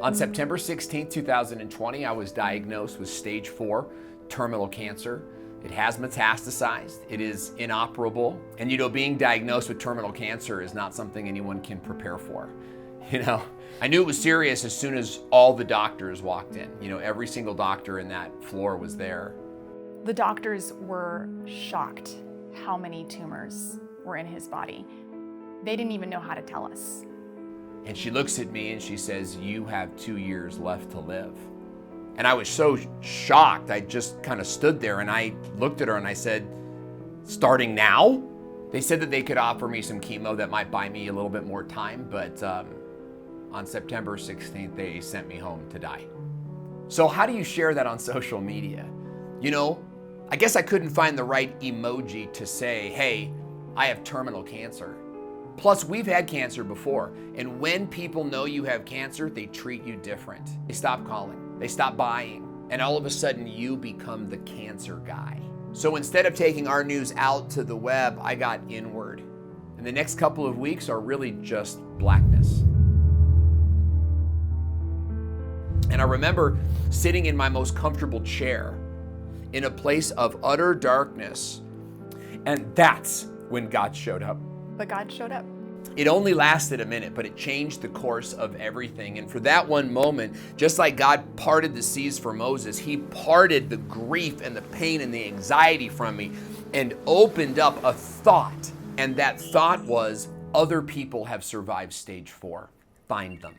On September 16, 2020, I was diagnosed with stage 4 terminal cancer. It has metastasized. It is inoperable. And being diagnosed with terminal cancer is not something anyone can prepare for. I knew it was serious as soon as all the doctors walked in. Every single doctor in that floor was there. The doctors were shocked how many tumors were in his body. They didn't even know how to tell us. And she looks at me and she says, "You have 2 years left to live." And I was so shocked. I just kind of stood there and I looked at her and I said, "Starting now?" They said that they could offer me some chemo that might buy me a little bit more time, but on September 16th, they sent me home to die. So how do you share that on social media? I guess I couldn't find the right emoji to say, "Hey, I have terminal cancer." Plus, we've had cancer before, and when people know you have cancer, they treat you different. They stop calling, they stop buying, and all of a sudden you become the cancer guy. So instead of taking our news out to the web, I got inward. And the next couple of weeks are really just blackness. And I remember sitting in my most comfortable chair in a place of utter darkness, and that's when God showed up. But God showed up. It only lasted a minute, but it changed the course of everything. And for that one moment, just like God parted the seas for Moses, he parted the grief and the pain and the anxiety from me and opened up a thought. And that thought was, other people have survived stage 4. Find them.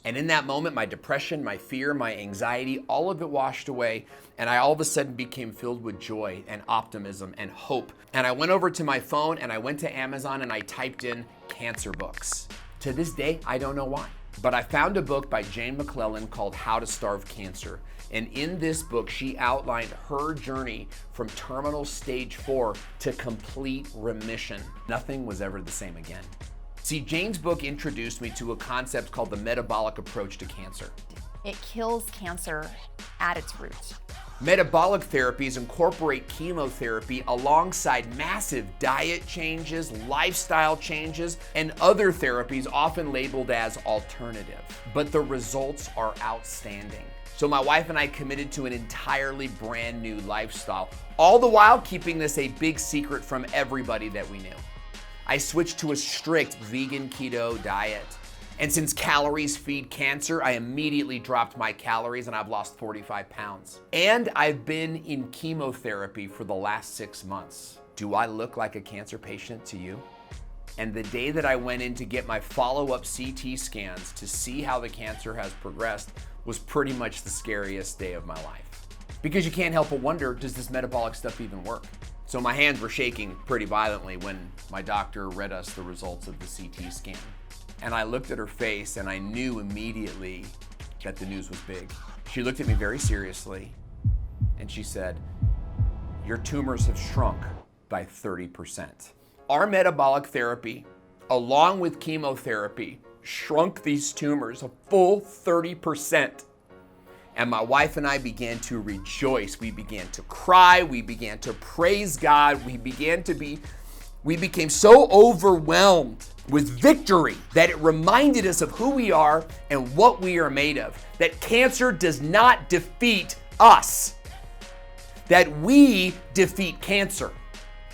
And in that moment, my depression, my fear, my anxiety, all of it washed away. And I all of a sudden became filled with joy and optimism and hope. And I went over to my phone and I went to Amazon and I typed in cancer books. To this day, I don't know why. But I found a book by Jane McClellan called How to Starve Cancer. And in this book, she outlined her journey from terminal stage 4 to complete remission. Nothing was ever the same again. See, Jane's book introduced me to a concept called the metabolic approach to cancer. It kills cancer at its root. Metabolic therapies incorporate chemotherapy alongside massive diet changes, lifestyle changes, and other therapies often labeled as alternative. But the results are outstanding. So my wife and I committed to an entirely brand new lifestyle, all the while keeping this a big secret from everybody that we knew. I switched to a strict vegan keto diet. And since calories feed cancer, I immediately dropped my calories and I've lost 45 pounds. And I've been in chemotherapy for the last 6 months. Do I look like a cancer patient to you? And the day that I went in to get my follow-up CT scans to see how the cancer has progressed was pretty much the scariest day of my life. Because you can't help but wonder, does this metabolic stuff even work? So my hands were shaking pretty violently when my doctor read us the results of the CT scan. And I looked at her face and I knew immediately that the news was big. She looked at me very seriously and she said, "Your tumors have shrunk by 30%. Our metabolic therapy, along with chemotherapy, shrunk these tumors a full 30%. And my wife and I began to rejoice. We began to cry. We began to praise God. We became so overwhelmed with victory that it reminded us of who we are and what we are made of. That cancer does not defeat us. That we defeat cancer.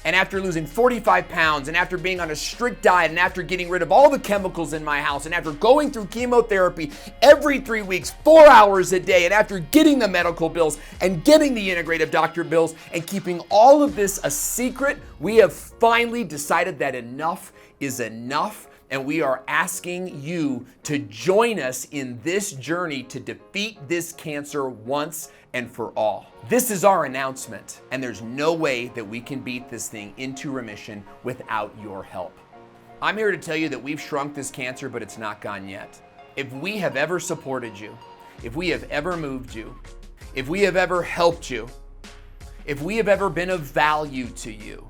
And after losing 45 pounds, and after being on a strict diet, and after getting rid of all the chemicals in my house, and after going through chemotherapy every 3 weeks, 4 hours a day, and after getting the medical bills and getting the integrative doctor bills and keeping all of this a secret, we have finally decided that enough is enough. And we are asking you to join us in this journey to defeat this cancer once and for all. This is our announcement, and there's no way that we can beat this thing into remission without your help. I'm here to tell you that we've shrunk this cancer, but it's not gone yet. If we have ever supported you, if we have ever moved you, if we have ever helped you, if we have ever been of value to you,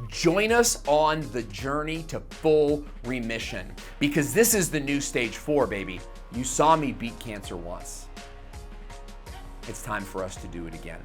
join us on the journey to full remission, because this is the new stage 4, baby. You saw me beat cancer once. It's time for us to do it again.